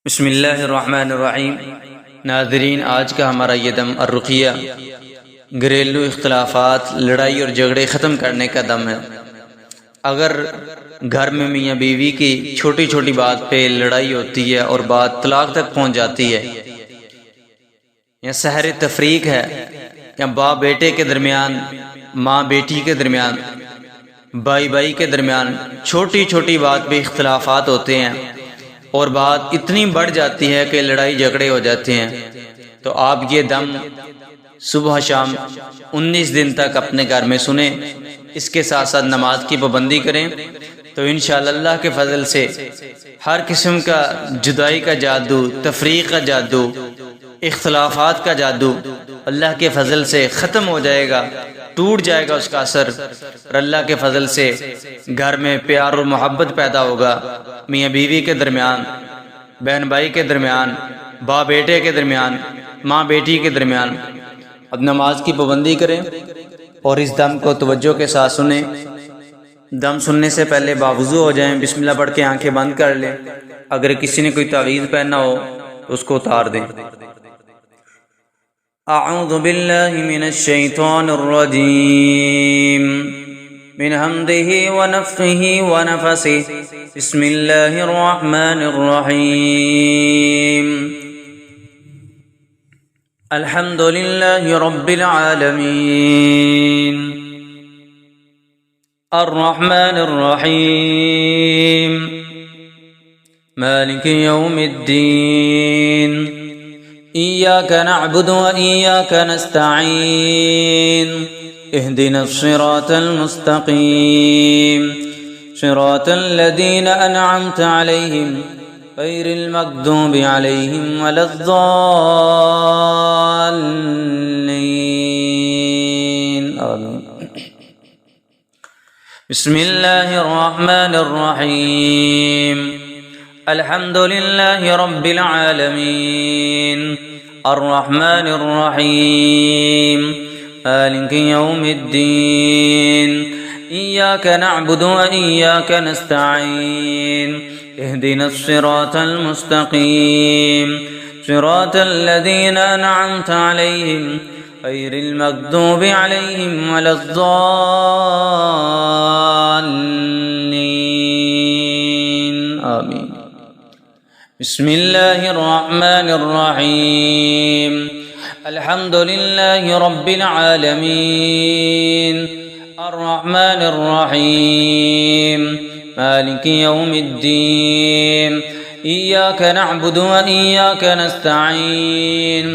बिस्मिल्लाहिर्रहमानिर्रहीम। नाज़रीन, आज का हमारा ये दम अर्रुक़िया घरेलू इख्तिलाफ़ात, लड़ाई और झगड़े ख़त्म करने का दम है। अगर घर में मियाँ बीवी की छोटी छोटी बात पे लड़ाई होती है और बात तलाक तक पहुँच जाती है, या सहर तफरीक है, या बाप बेटे के दरमियान, माँ बेटी के दरमियान, भाई भाई के दरमियान छोटी छोटी बात पे इख्तिलाफ़ात होते हैं और बात इतनी बढ़ जाती है कि लड़ाई झगड़े हो जाते हैं, तो आप ये दम सुबह शाम 19 दिन तक अपने घर में सुने। इसके साथ साथ नमाज की पाबंदी करें तो इंशाअल्लाह अल्लाह के फजल से हर किस्म का जुदाई का जादू, तफरीक का जादू, इख्तिलाफात का जादू अल्लाह के फजल से ख़त्म हो जाएगा, टूट जाएगा उसका असर, और अल्लाह के फजल से घर में प्यार और मोहब्बत पैदा होगा। मियाँ बीवी के दरमियान, बहन भाई के दरमियान, बाप बेटे के दरमियान, माँ बेटी के दरमियान। अब नमाज की पाबंदी करें और इस दम को तवज्जो के साथ सुने। दम सुनने से पहले बावुज़ू हो जाएं, बिस्मिल्लाह पढ़ के आंखें बंद कर लें। अगर किसी ने कोई तावीज़ पहना हो तो उसको उतार दें। अऊज़ु बिल्लाहि मिनश शैतानिर रजीम, मिन हम्दिही व नफ़्ख़िही व नफ़सिही, बिस्मिल्लाहिर रहमानिर रहीम। अल्हम्दुलिल्लाहि रब्बिल आलमीन, अर्रहमानिर रहीम, मालिकि यौमिद्दीन, इय्याका नअबुदु व इय्याका नस्तईन, इहदिनस सिरातल मुस्तक़ीम, सिरातल लज़ीना अनअमता अलैहिम गैरिल मग़दूबि अलैहिम वलद्दाल्लीन, आमीन। बिस्मिल्लाहिर रहमानिर रहीम, अल्हम्दुलिल्लाहि रब्बिल आलमीन, अर्रहमानिर रहीम, मालिकि यौमिद्दीन, इय्याका नअबुदु व इय्याका नस्तईन, इहदिनस सिरातल मुस्तक़ीम, सिरातल लज़ीना अनअमता अलैहिम गैरिल मग़दूबि अलैहिम वलद्दाल्लीन, आमीन। बिस्मिल्लाहिर रहमानिर रहीम, अल्हम्दुलिल्लाहि रब्बिल आलमीन, अर्रहमानिर रहीम, मालिकि यौमिद्दीन, इय्याका नअबुदु व इय्याका नस्तईन,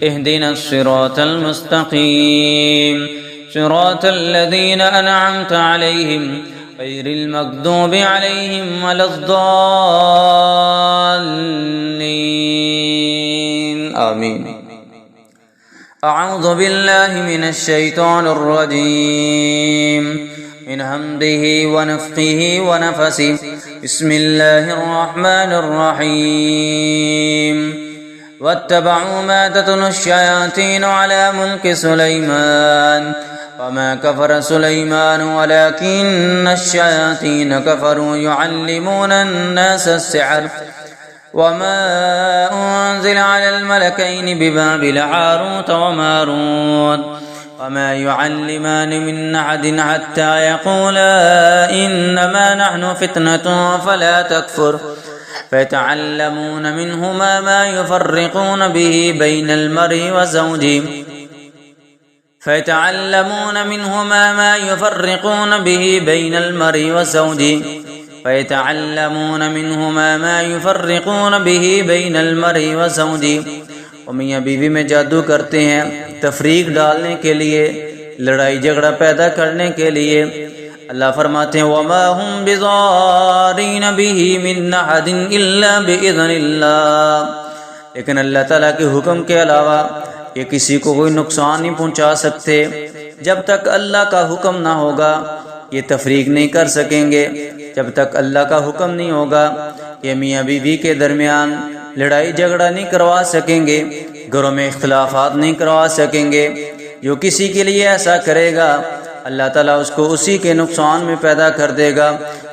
इहदिनस सिरातल मुस्तक़ीम, सिरातल लज़ीना अनअमता अलैहिम गैरिल मग़दूबि अलैहिम वलद्दाल्लीन, आमीन। अऊज़ु बिल्लाहि मिनश शैतानिर रजीम, मिन हम्दिही व नफ़्ख़िही व नफ़सिही, बिस्मिल्लाहिर रहमानिर रहीम। वत्तबअू मा ततलु शयातीनु अला मुल्कि सुलैमान वमा कफ़र सुलैमान वलाकिन्न शयातीन कफ़रू युअल्लिमूना अन्नास अस्सिहर वमा उन्ज़िला अलल मलकैनि बिबाबिल हारूत व मारूत वमा युअल्लिमानि मिन अहदिन हत्ता यक़ूला इन्नमा नहनु फ़ित्नतुन फला तकफ़ुर फ़यतअल्लमून मिन्हुमा मा युफ़र्रिक़ून बिही बैनल मर्इ व ज़ौजिही फ़यतअल्लमून मिन्हुमा मा युफ़र्रिक़ून बिही बैनल मर्इ व ज़ौजिही फ़यतअल्लमून मिन्हुमा मा युफ़र्रिक़ून बिही बैनल मर्इ व ज़ौजिही। और मियाँ बीवी में जादू करते हैं तफरीक डालने के लिए, लड़ाई झगड़ा पैदा करने के लिए। अल्लाह फरमाते हैं वमा हुम बिज़ारीन बिही मिन अहदिन इल्ला बिइज़्निल्लाह, लेकिन अल्लाह ताला के हुक्म के अलावा ये किसी को कोई नुकसान नहीं पहुंचा सकते। जब तक अल्लाह का हुक्म ना होगा ये तफरीक नहीं कर सकेंगे। जब तक अल्लाह का हुक्म नहीं होगा ये मियाँ बीवी के दरमियान लड़ाई झगड़ा नहीं करवा सकेंगे, घरों में इख्तिलाफात नहीं करवा सकेंगे। जो किसी के लिए ऐसा करेगा अल्लाह ताला उसको उसी के नुकसान में पैदा कर देगा।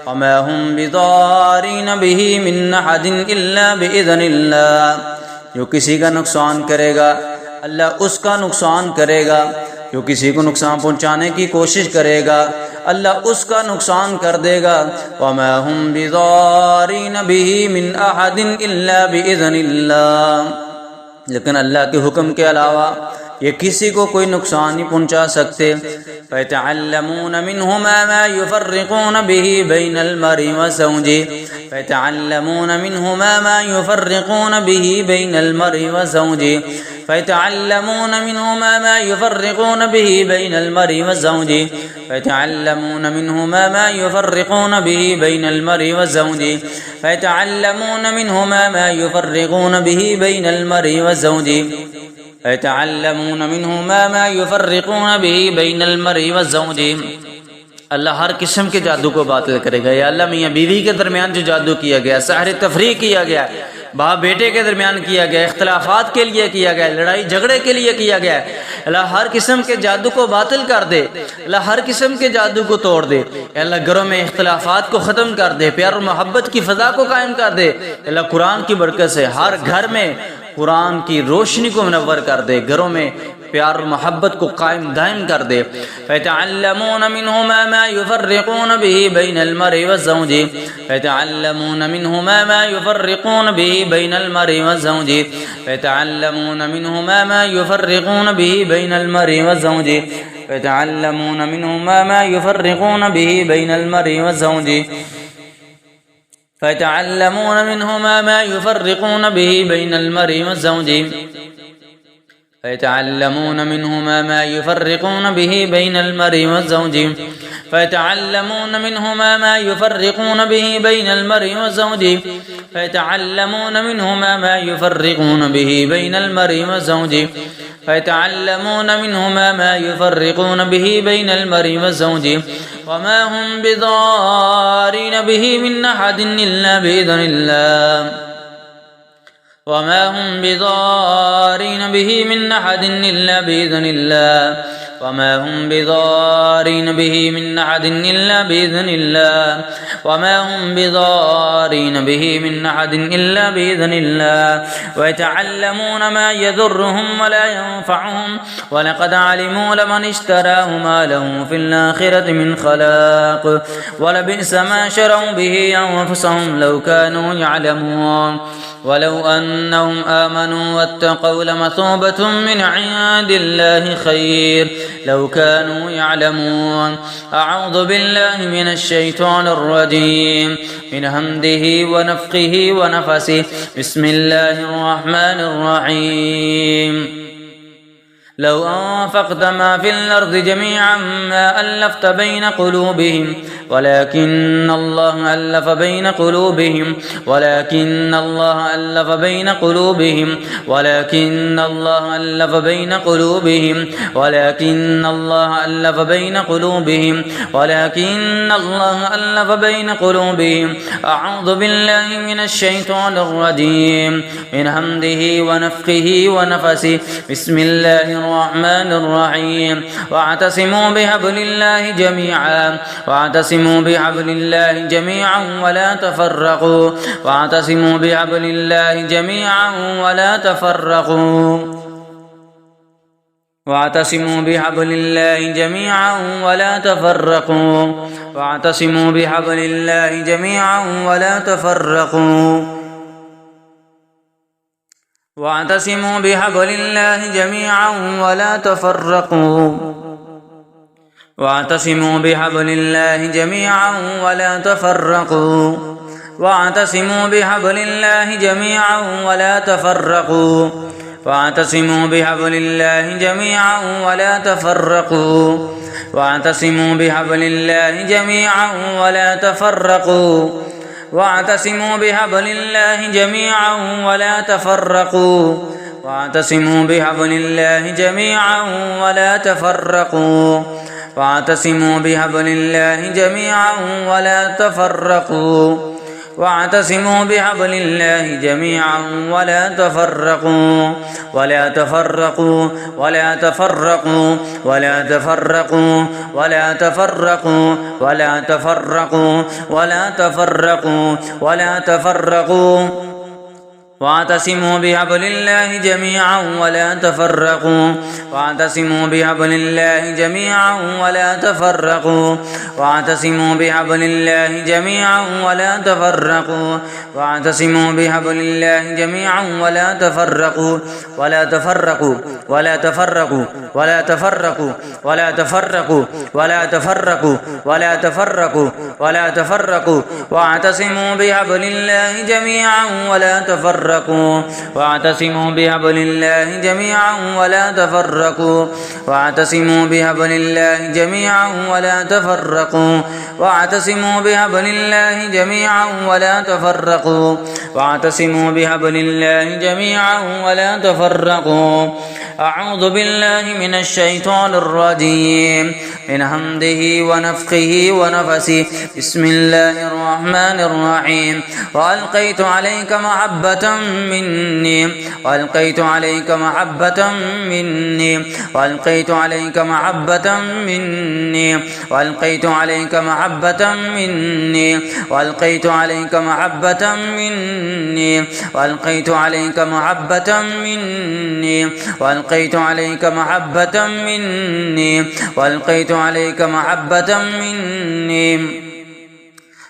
वमा हुम बिदारीन बिही मिन अहदिन इल्ला बिइज़्निल्लाह, जो किसी का नुकसान करेगा अल्लाह उसका नुकसान करेगा, जो किसी को नुकसान पहुँचाने की कोशिश करेगा अल्लाह उसका नुकसान कर देगा। वमा हुम बिदारीन बिही मिन अहदिन इल्ला बिइज़्निल्लाह, लेकिन अल्लाह के हुक्म के अलावा ये किसी को कोई नुकसान नहीं पहुँचा सकते। फ़यतअल्लमून मिन्हुमा मा युफ़र्रिक़ून बिही बैनल मर्इ व ज़ौजिही, फ़यतअल्लमून मिन्हुमा मा युफ़र्रिक़ून बिही बैनल मर्इ व ज़ौजिही, फ़यतअल्लमून मिन्हुमा मा युफ़र्रिक़ून बिही बैनल मर्इ व ज़ौजिही, फ़यतअल्लमून मिन्हुमा मा युफ़र्रिक़ून बिही बैनल मर्इ व ज़ौजिही, फ़यतअल्लमून मिन्हुमा मा युफ़र्रिक़ून बिही बैनल मर्इ व ज़ौजिही, फ़यतअल्लमून मिन्हुमा मा युफ़र्रिक़ून बिही बैनल मर्इ व ज़ौजिही। अल्लाह हर किस्म के जादू को बातिल करेगा। या अल्लाह मियाँ बीवी के दरमियान जो जादू किया गया, सहर तफरीक किया गया, बाप बेटे के दरमियान किया गया, इख्तलाफात के लिए किया गया, लड़ाई झगड़े के लिए किया गया, अल्लाह हर किस्म के जादू को बातिल कर दे, अल्लाह हर किस्म के जादू को तोड़ दे, अल्लाह घरों में इख्तलाफात को ख़त्म कर दे, प्यार और मोहब्बत की फ़ज़ा को कायम कर दे। अल्लाह कुरान की बरकत से हर घर में कुरान की रोशनी को मुनव्वर कर दे, घरों में प्यार और मोहब्बत को कायम दायम कर दे। फ़यतअल्लमून मिन्हुमा मा युफ़र्रिक़ून बिही बैनल मर्इ व ज़ौजिही, फ़यतअल्लमून मिन्हुमा मा युफ़र्रिक़ून बिही बैनल मर्इ व ज़ौजिही, फ़यतअल्लमून मिन्हुमा मा युफ़र्रिक़ून बिही बैनल मर्इ व ज़ौजिही, फ़यतअल्लमून मिन्हुमा मा युफ़र्रिक़ून बिही बैनल मर्इ व ज़ौजिही, फ़यतअल्लमून मिन्हुमा मा युफ़र्रिक़ून बिही बैनल मर्इ व ज़ौजिही, फ़यतअल्लमून मिन्हुमा मा युफ़र्रिक़ून बिही बैनल मर्इ व ज़ौजिही, फ़यतअल्लमून मिन्हुमा मा युफ़र्रिक़ून बिही बैनल मर्इ व ज़ौजिही, फ़यतअल्लमून मिन्हुमा मा युफ़र्रिक़ून बिही बैनल मर्इ व ज़ौजिही, फ़यतअल्लमून मिन्हुमा मा युफ़र्रिक़ून बिही बैनल मर्इ व ज़ौजिही, वमा हुम बिदारीन बिही मिन अहदिन इल्ला बिइज़्निल्लाह, वमा हुम बिदारीन बिही मिन अहदिन इल्ला बिइज़्निल्लाह, वमा हुम बिदारीन बिही मिन अहदिन इल्ला बिइज़्निल्लाह, वमा हुम बिदारीन बिही मिन अहदिन इल्ला बिइज़्निल्लाह, वयतअल्लमून मा यदुर्रुहुम वला यंफअहुम वलक़द अलिमू लमन इश्तराहु मा लहु फिल आखिरति मिन खलाक़ वलबिअस मा शरऊ बिही अनफुसहुम लौ कानू यअलमून वलौ अन्नहुम आमनू वत्तक़ौ लमसूबतुम मिन इंदिल्लाहि खैर लौ कानू यअलमून। अऊज़ु बिल्लाहि मिनश शैतानिर रजीम मिन हम्दिही व नफ़्ख़िही व नफ़सिही बिस्मिल्लाहिर रहमानिर रहीम। लौ अनफ़क़त मा फ़िल अर्ज़ि जमीअन मा अल्लफ़्त बैन क़ुलूबिहिम वलाकिन्न अल्लाह अल्लफ़ बैन क़ुलूबिहिम वलाकिन्न अल्लाह अल्लफ़ बैन क़ुलूबिहिम वलाकिन्न अल्लाह अल्लफ़ बैन क़ुलूबिहिम वलाकिन्न अल्लाह अल्लफ़ बैन क़ुलूबिहिम वलाकिन्न अल्लाह अल्लफ़ बैन क़ुलूबिहिम। अऊज़ु बिल्लाहि मिनश शैतानिर रजीम मिन हम्दिही व नफ़्ख़िही व नफ़सिही बिस्मिल्लाहिर रहमानिर रहीम। वअतसिमू बिहब्लिल्लाहि जमीअन वअतसिमू बिहब्लिल्लाहि जमीअन वला तफ़र्रक़ू वअतसिमू बिहब्लिल्लाहि जमीअन वला तफ़र्रक़ू वअतसिमू बिहब्लिल्लाहि जमीअन वला तफ़र्रक़ू वअतसिमू बिहब्लिल्लाहि जमीअन वला तफ़र्रक़ू वअतसिमू बिहब्लिल्लाहि जमीअन वला तफ़र्रक़ू वअतसिमू बिहब्लिल्लाहि जमीअन वला तफ़र्रक़ू वअतसिमू बिहब्लिल्लाहि जमीअन वला तफ़र्रक़ू वअतसिमू बिहब्लिल्लाहि जमीअन वला तफ़र्रक़ू वअतसिमू बिहब्लिल्लाहि जमीअन वला तफ़र्रक़ू वअतसिमू बिहब्लिल्लाहि जमीअन वला तफ़र्रक़ू वअतसिमू बिहब्लिल्लाहि जमीअन वला तफ़र्रक़ू वअतसिमू बिहब्लिल्लाहि जमीअन वला तफ़र्रक़ू واعتصموا بحبل الله جميعا ولا تفرقوا ولا تفرقوا ولا تفرقوا ولا تفرقوا ولا تفرقوا ولا تفرقوا ولا تفرقوا ولا تفرقوا واعتصموا بحبل الله جميعا ولا تفرقوا واعتصموا بحبل الله جميعا ولا تفرقوا واعتصموا بحبل الله جميعا ولا تفرقوا واعتصموا بحبل الله جميعا ولا تفرقوا ولا تفرقوا ولا تفرقوا ولا تفرقوا ولا تفرقوا ولا تفرقوا ولا تفرقوا ولا تفرقوا واعتصموا بحبل الله جميعا ولا تفرقوا واعتصموا بحبل الله جميعا ولا تفرقوا واعتصموا بحبل الله جميعا ولا تفرقوا واعتصموا بحبل الله جميعا ولا تفرقوا واعتصموا بحبل الله جميعا ولا تفرقوا. أعوذ بالله من الشيطان الرجيم من همزه ونفخه ونفسه. بسم الله الرحمن الرحيم. وألقيت عليك محبة مني وألقيت عليك محبة مني وألقيت عليك محبة مني وألقيت عليك محبة مني وألقيت عليك محبة مني وألقيت عليك محبة مني وألقيت عليك محبة مني وألقيت عليك محبة مني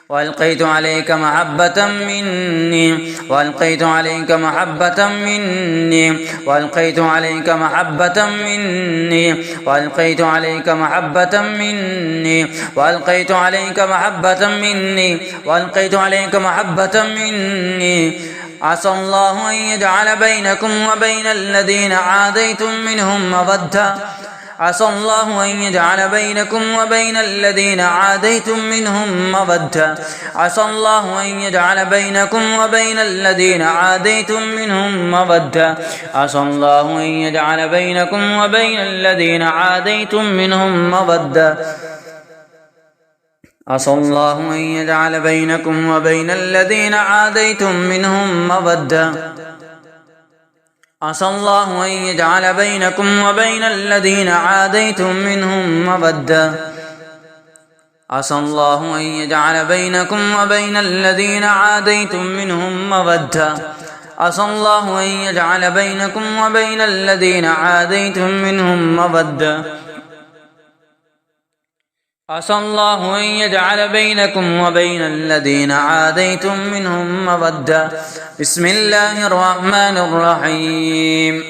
وألقيت عليك محبة مني وألقيت عليك محبة مني وألقيت عليك محبة مني وألقيت عليك محبة مني وألقيت عليك محبة مني وألقيت عليك محبة مني. عسى الله أن يجعل بينكم وبين الذين عاديتم منهم مودة. عسى الله أن يجعل بينكم وبين الذين عاديتم منهم مودة. عسى الله أن يجعل بينكم وبين الذين عاديتم منهم مودة. عسى الله أن يجعل بينكم وبين الذين عاديتم منهم مودة. عسى الله أن يجعل بينكم وبين الذين عاديتم منهم مودة. عسى الله أن يجعل بينكم وبين الذين عاديتم منهم مودة. عسى الله أن يجعل بينكم وبين الذين عاديتم منهم مودة. عسى الله أن يجعل بينكم وبين الذين عاديتم منهم مودة. عسى الله أن يجعل بينكم وبين الذين عاديتم منهم مودة. بسم الله الرحمن الرحيم.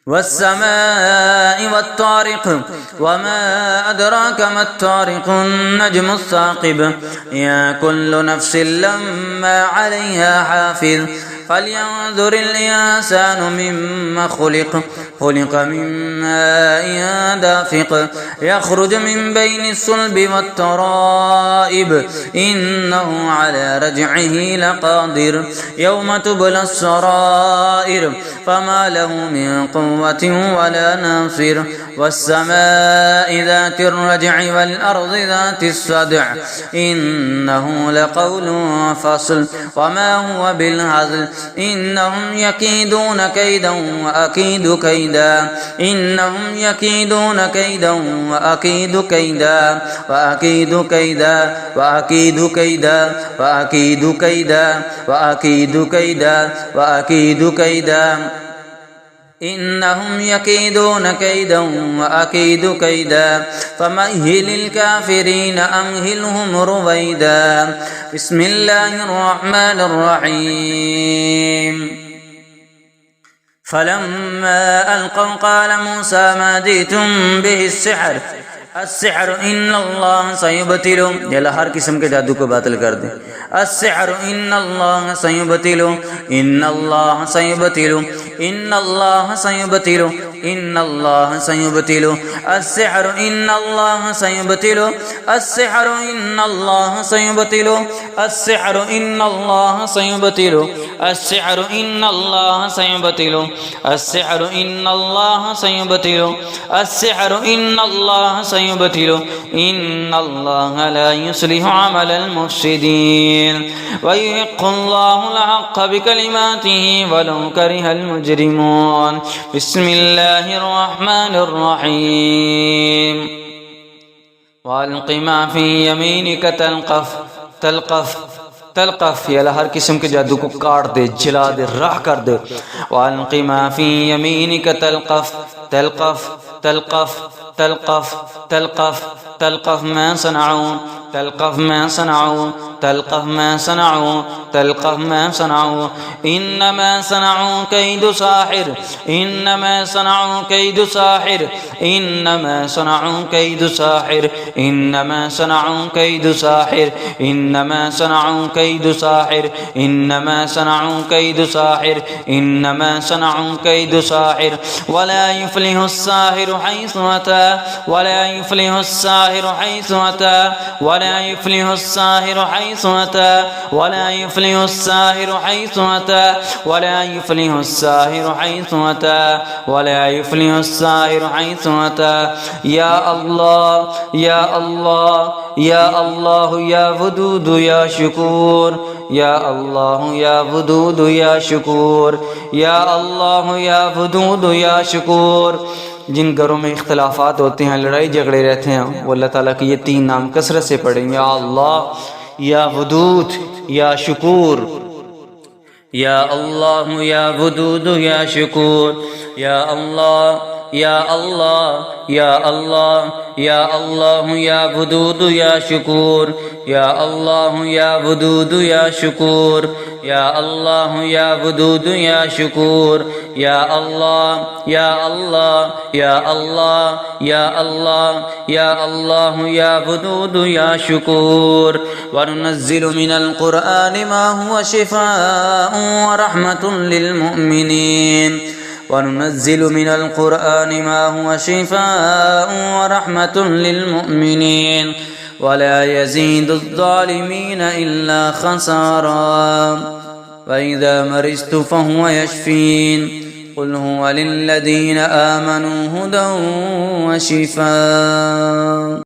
والسماء والطارق وما أدراك ما الطارق النجم الثاقب. يا كل نفس لما عليها حافظ. فلينظر الإنسان مما خلق. خلق من ماء دافق يخرج من بين الصلب والترائب. إنه على رجعه لقادر. يوم تبلى السرائر فما له من قوة ولا ناصر. والسماء ذات الرجع والأرض ذات الصدع. إنه لقول فصل وما هو بالهزل. إنهم يكيدون كيدا وأكيد كيدا. إنهم يكيدون كيدا وأكيد كيدا وأكيد كيدا وأكيد كيدا وأكيد كيدا وأكيد كيدا وأكيد كيدا. إنهم يكيدون كيدا وأكيد كيدا. فمهل الكافرين أمهلهم رويدا. بسم الله الرحمن الرحيم. فلما ألقوا قال موسى ما جئتم به السحر. السحر إن الله سيبطله. يلا हर किस्म के जादू को बातिल कर दे. السحر إن الله سيبطله. إن الله سيبطله. إن الله سيبطله. إن الله سيبطله. السحر إن الله سيبطله. السحر إن الله سيبطله. السحر إن الله سيبطله. السحر إن الله سيبطل السحر إن الله سيبطل السحر إن الله سيبطل إن الله لا يصلح عمل المفسدين ويحق الله الحق بكلماته ولو كره المجرمون. بسم الله الرحمن الرحيم. والق ما في يمينك تلقف یہ ہر قسم کے جادو کو کاٹ دے، جلا دے، راہ کر دے. والق ما في يمينك تلقف ما صنعوا إنما صنعوا كيد ساحر إنما صنعوا كيد ساحر إنما صنعوا كيد ساحر إنما صنعوا كيد ساحر إنما صنعوا كيد ساحر إنما صنعوا كيد ساحر إنما صنعوا كيد ساحر ولا يفلح الساحر حيث أتى ولا يفلح الساحر حيث أتى ولا يفلح الساحر حيث أتى ولا يفلح الساحر حيث أتى ولا يفلح الساحر حيث أتى ولا يفلح الساحر حيث أتى. يا الله يا الله يا الله يا ودود يا شكور يا الله يا ودود يا شكور يا الله يا ودود يا شكور. جن گھروں میں اختلافات ہوتے ہیں، لڑائی جھگڑے رہتے ہیں، وہ اللہ تعالیٰ کے یہ 3 نام کثرت سے پڑھیں. یا اللہ یا ودود یا شکور یا اللہ یا ودود یا شکور یا اللہ یا اللہ یا اللہ یا اللہ یا ودود یا شکور یا اللہ یا ودود یا شکور یا اللہ یا ودود یا شکور یا اللہ یا اللہ یا اللہ یا اللہ یا اللہ یا ودود یا شکور. وننزل من القرآن ما هو شفاء ورحمة للمؤمنين وننزل من القرآن ما هو شفاء ورحمة للمؤمنين ولا يزيد الظالمين إلا خسارا وإذا مرضت فهو يشفين قل هو للذين آمنوا هدى وشفاء.